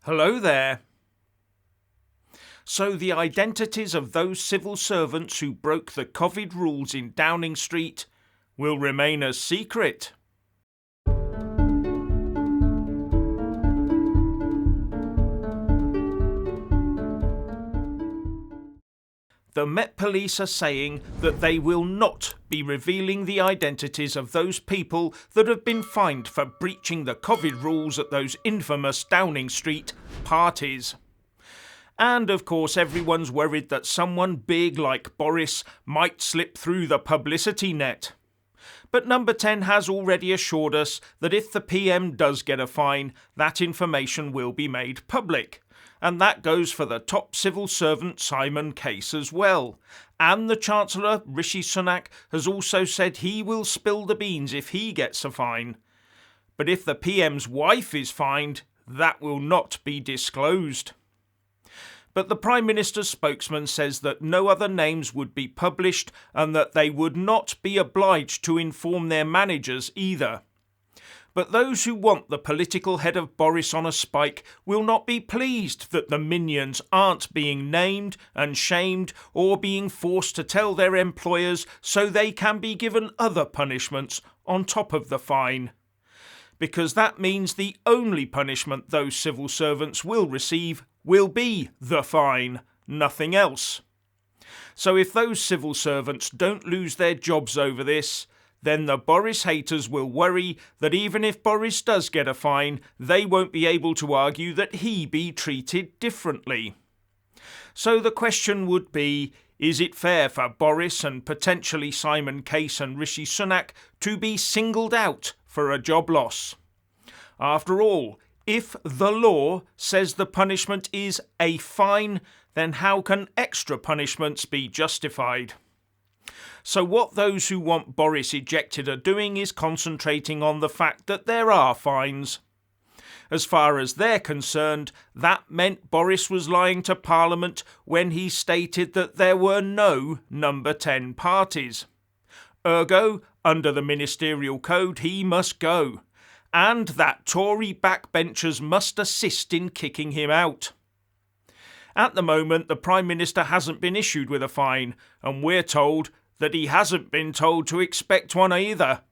Hello there. So the identities of those civil servants who broke the COVID rules in Downing Street will remain a secret. The Met Police are saying that they will not be revealing the identities of those people that have been fined for breaching the COVID rules at those infamous Downing Street parties. And of course everyone's worried that someone big like Boris might slip through the publicity net. But Number 10 has already assured us that if the PM does get a fine, that information will be made public. And that goes for the top civil servant Simon Case as well. And the Chancellor, Rishi Sunak, has also said he will spill the beans if he gets a fine. But if the PM's wife is fined, that will not be disclosed. But the Prime Minister's spokesman says that no other names would be published and that they would not be obliged to inform their managers either. But those who want the political head of Boris on a spike will not be pleased that the minions aren't being named and shamed or being forced to tell their employers so they can be given other punishments on top of the fine. Because that means the only punishment those civil servants will receive will be the fine, nothing else. So if those civil servants don't lose their jobs over this, then the Boris haters will worry that even if Boris does get a fine, they won't be able to argue that he be treated differently. So the question would be, is it fair for Boris and potentially Simon Case and Rishi Sunak to be singled out for a job loss? After all, if the law says the punishment is a fine, then how can extra punishments be justified? So what those who want Boris ejected are doing is concentrating on the fact that there are fines. As far as they're concerned, that meant Boris was lying to Parliament when he stated that there were no Number 10 parties. Ergo, under the ministerial code, he must go. And that Tory backbenchers must assist in kicking him out. At the moment, the Prime Minister hasn't been issued with a fine, and we're told that he hasn't been told to expect one either.